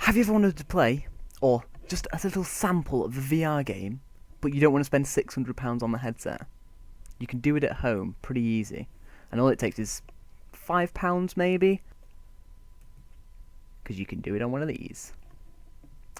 Have you ever wanted to play, or just a little sample of a VR game, but you don't want to spend £600 on the headset? You can do it at home, pretty easy. And all it takes is £5 maybe, because you can do it on one of these.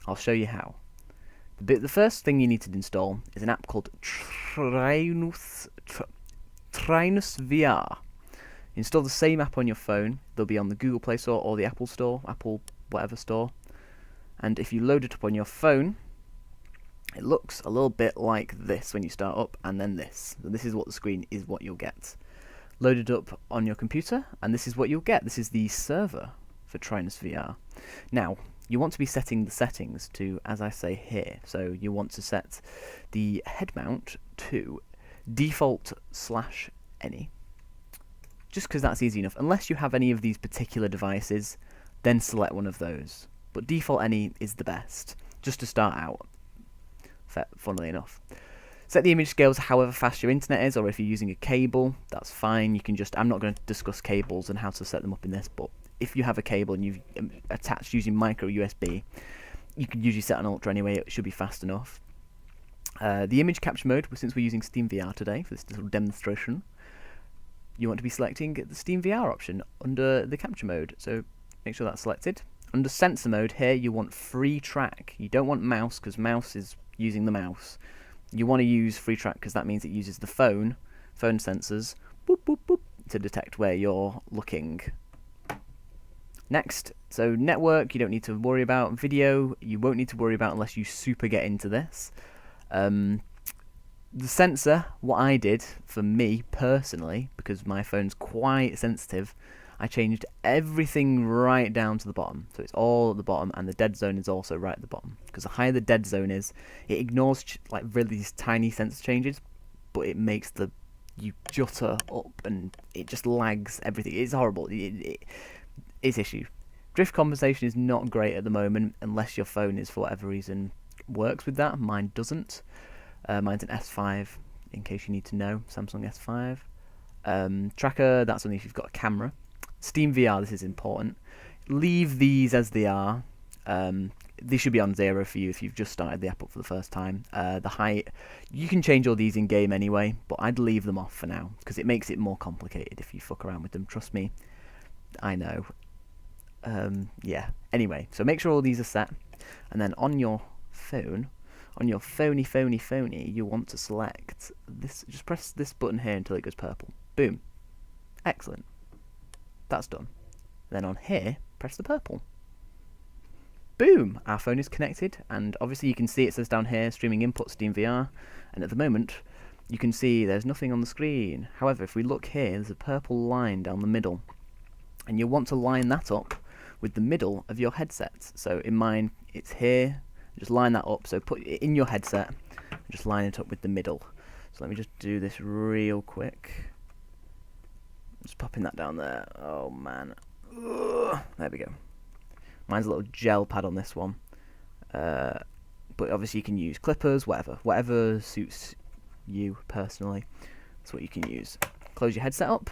I'll show you how. The first thing you need to install is an app called Trinus VR. Install the same app on your phone. They'll be on the Google Play Store or the Apple Store, Apple whatever store. And if you load it up on your phone, it looks a little bit like this when you start up, and then this. So this is what the screen is, what you'll get. Load it up on your computer, and this is what you'll get. This is the server for Trinus VR. Now, you want to be setting the settings to, as I say here, so you want to set the head mount to default/any, just because that's easy enough. Unless you have any of these particular devices, then select one of those. But default any is the best, just to start out, funnily enough. Set the image scales however fast your internet is, or if you're using a cable, that's fine. You can just, I'm not going to discuss cables and how to set them up in this, but if you have a cable and you've attached using micro USB, you can usually set an Ultra anyway, it should be fast enough. The image capture mode, since we're using Steam VR today for this little demonstration, you want to be selecting the Steam VR option under the capture mode, so make sure that's selected. Under sensor mode here, you want free track. You don't want mouse, because mouse is using the mouse. You want to use free track because that means it uses the phone sensors, boop, boop, boop, to detect where you're looking. Next, so network, you don't need to worry about. Video, you won't need to worry about unless you super get into this. The sensor, what I did for me personally, because my phone's quite sensitive, I changed everything right down to the bottom. So it's all at the bottom, and the dead zone is also right at the bottom. Because the higher the dead zone is, it ignores like really these tiny sensor changes, but it makes you jutter up and it just lags everything. It's horrible. It's issue. Drift compensation is not great at the moment, unless your phone is, for whatever reason, works with that. Mine doesn't. Mine's an S5, in case you need to know. Samsung S5. Tracker, that's only if you've got a camera. Steam VR, this is important. Leave these as they are. These should be on 0 for you if you've just started the app up for the first time. The height, you can change all these in game anyway, but I'd leave them off for now because it makes it more complicated if you fuck around with them. Trust me, I know. Yeah. Anyway, so make sure all these are set, and then on your phone, on your phony, you want to select this. Just press this button here until it goes purple. Boom. Excellent. That's done. Then on here, press the purple. Boom! Our phone is connected, and obviously you can see it says down here, streaming input, Steam VR, and at the moment, you can see there's nothing on the screen. However, if we look here, there's a purple line down the middle, and you want to line that up with the middle of your headset. So in mine, it's here. Just line that up, so put it in your headset, and just line it up with the middle. So let me just do this real quick. Just popping that down there. Oh man. Ugh. There we go. Mine's a little gel pad on this one. But obviously you can use clippers, whatever suits you personally. That's what you can use. Close your headset up.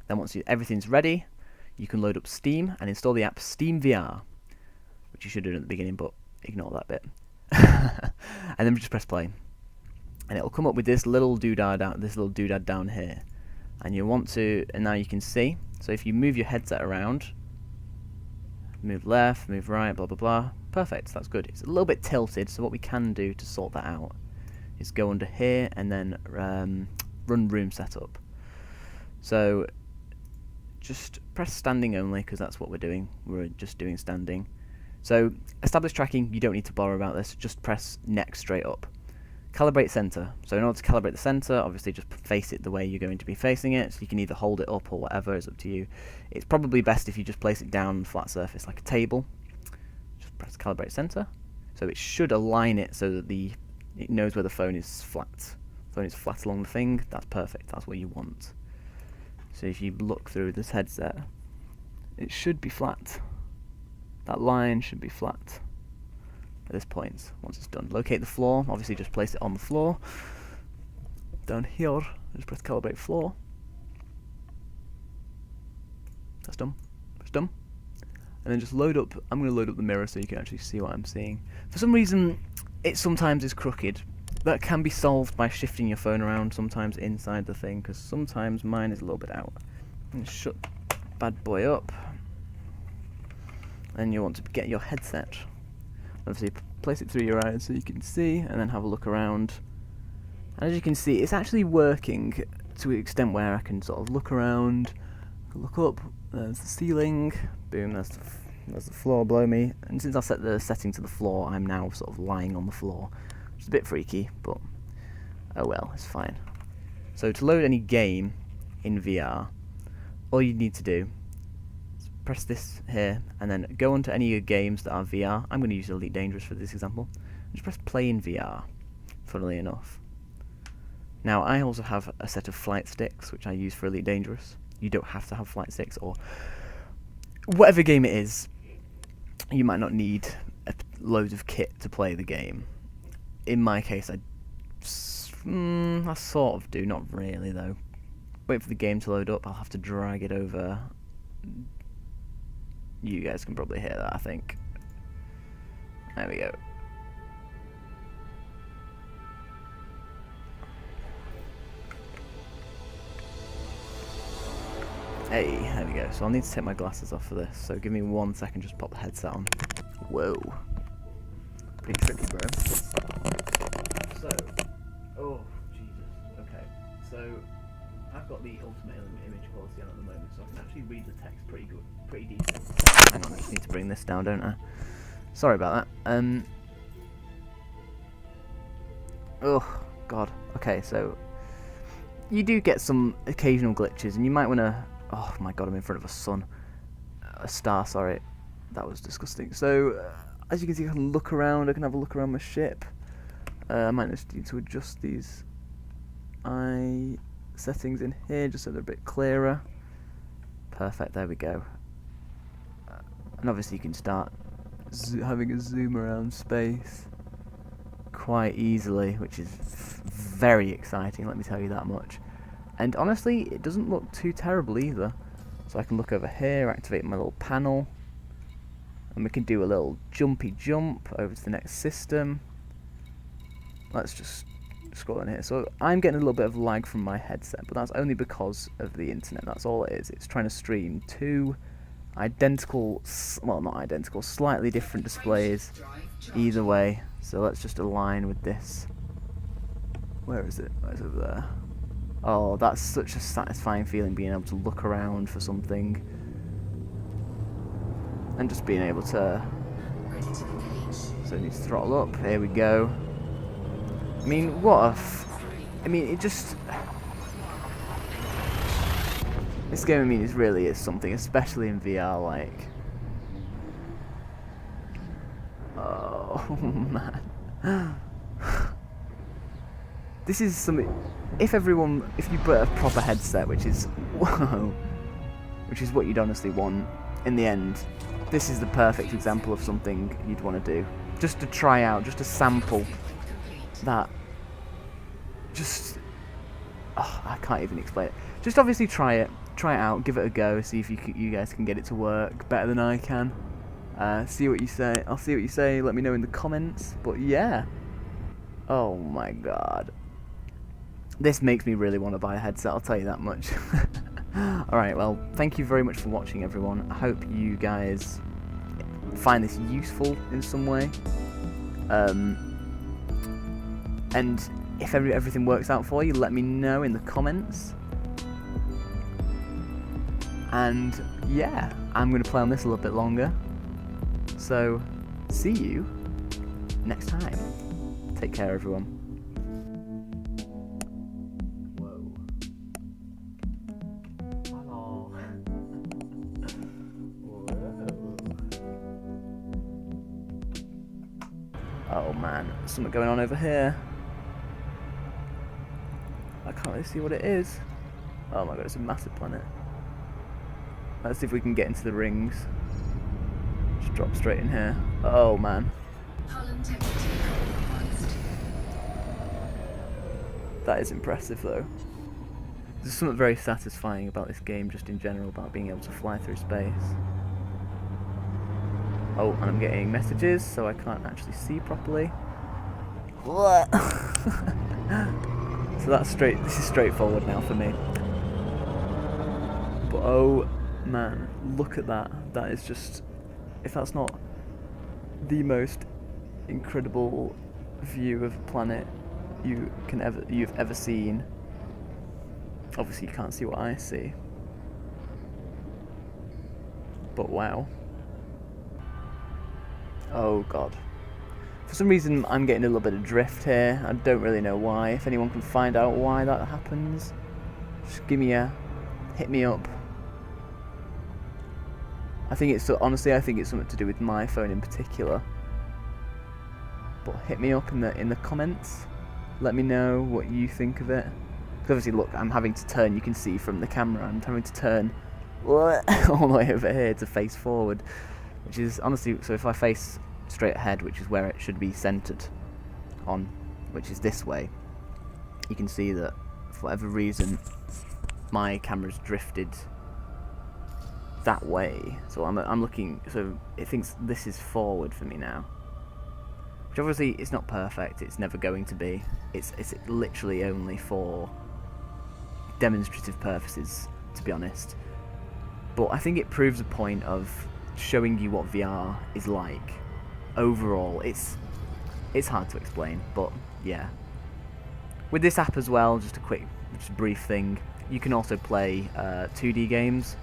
Then once everything's ready, you can load up Steam and install the app Steam VR, which you should do at the beginning, but ignore that bit. And then just press play, and it'll come up with this little doodad down here. And you want to, and now you can see. So if you move your headset around, move left, move right, blah blah blah. Perfect. That's good. It's a little bit tilted, so what we can do to sort that out is go under here and then run room setup. So just press standing only, because that's what we're doing. We're just doing standing. So establish tracking, you don't need to bother about this, just press next straight up. Calibrate Center. So in order to calibrate the center, obviously just face it the way you're going to be facing it. So you can either hold it up or whatever, it's up to you. It's probably best if you just place it down on a flat surface like a table. Just press Calibrate Center. So it should align it so that it knows where the phone is flat. The phone is flat along the thing, that's perfect, that's what you want. So if you look through this headset, it should be flat. That line should be flat at this point, once it's done. Locate the floor, obviously just place it on the floor. Down here, just press Calibrate Floor. That's done. It's done. and then just load up. I'm going to load up the mirror so you can actually see what I'm seeing. For some reason, it sometimes is crooked. That can be solved by shifting your phone around sometimes inside the thing, because sometimes mine is a little bit out. And shut bad boy up. And you want to get your headset. Obviously, place it through your eyes so you can see, and then have a look around. And as you can see, it's actually working to an extent where I can sort of look around, look up. There's the ceiling. Boom. There's the floor below me. And since I set the setting to the floor, I'm now sort of lying on the floor. It's a bit freaky, but oh well, it's fine. So to load any game in VR, all you need to do is press this here, and then go onto any of your games that are VR. I'm going to use Elite Dangerous for this example. Just press play in VR, funnily enough. Now, I also have a set of flight sticks, which I use for Elite Dangerous. You don't have to have flight sticks, or whatever game it is, you might not need loads of kit to play the game. In my case, I sort of do, not really though. Wait for the game to load up, I'll have to drag it over. You guys can probably hear that, I think. There we go. Hey, there we go. So I'll need to take my glasses off for this, so give me 1 second, just pop the headset on. Whoa. Pretty tricky, bro. So, oh, Jesus. Okay, so I've got the ultimate image quality on at the moment, so I can actually read the text pretty good, pretty decent. Hang on, I just need to bring this down, don't I? Sorry about that. Oh, God. Okay, so you do get some occasional glitches, and you might want to... Oh my God, I'm in front of a star, sorry. That was disgusting. So, as you can see, I can look around. I can have a look around my ship. I might just need to adjust these eye settings in here just so they're a bit clearer. Perfect, there we go. And obviously you can start having a zoom around space quite easily, which is very exciting, let me tell you that much. And honestly, it doesn't look too terrible either. So I can look over here, activate my little panel, and we can do a little jumpy jump over to the next system. Let's just scroll in here. So I'm getting a little bit of lag from my headset, but that's only because of the internet. That's all it is. It's trying to stream two identical, well, not identical, slightly different displays either way. So let's just align with this. Where is it? It's over there. Oh, that's such a satisfying feeling, being able to look around for something and just being able to... So it needs to throttle up. Here we go. I mean, what a... I mean, it just... This game, I mean, it really is something, especially in VR, like... Oh, man. This is something... If you put a proper headset, which is... Whoa, which is what you'd honestly want, in the end, this is the perfect example of something you'd want to do. Just to try out, just to sample that. Just... Oh, I can't even explain it. Just obviously try it out, give it a go, see if you guys can get it to work better than I can. See what you say. I'll see what you say, let me know in the comments. But yeah. Oh my God. This makes me really want to buy a headset, I'll tell you that much. Alright, well, thank you very much for watching, everyone. I hope you guys find this useful in some way. And if everything works out for you, let me know in the comments. And yeah, I'm going to play on this a little bit longer. So, see you next time. Take care, everyone. Oh man, there's something going on over here. I can't really see what it is. Oh my God, it's a massive planet. Let's see if we can get into the rings. Just drop straight in here. Oh man. That is impressive though. There's something very satisfying about this game just in general, about being able to fly through space. Oh, and I'm getting messages, so I can't actually see properly. What? So that's straight. This is straightforward now for me. But oh man, look at that. That is just, if that's not the most incredible view of a planet you've ever seen. Obviously you can't see what I see. But wow. Oh god. For some reason I'm getting a little bit of drift here. I don't really know why. If anyone can find out why that happens, just hit me up. Honestly I think it's something to do with my phone in particular. But hit me up in the comments. Let me know what you think of it. Because obviously look, I'm having to turn, you can see from the camera, I'm having to turn all the way over here to face forward. Which is honestly, so if I face straight ahead, which is where it should be centered on, which is this way, you can see that for whatever reason my camera's drifted that way. So I'm looking, so it thinks this is forward for me now. Which obviously it's not perfect, it's never going to be. It's literally only for demonstrative purposes, to be honest. But I think it proves a point of showing you what VR is like. Overall, it's hard to explain, but yeah. With this app as well, just a brief thing, you can also play 2D games,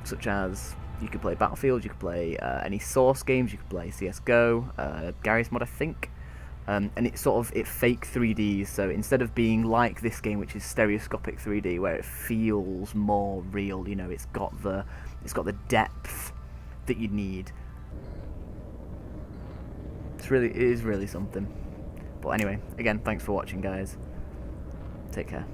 such as you could play Battlefield, you could play any Source games, you could play CSGO, Garry's Mod I think, and it fake 3Ds, so instead of being like this game which is stereoscopic 3D where it feels more real, you know, it's got the depth that you need. It is really something. But anyway, again, thanks for watching guys. Take care.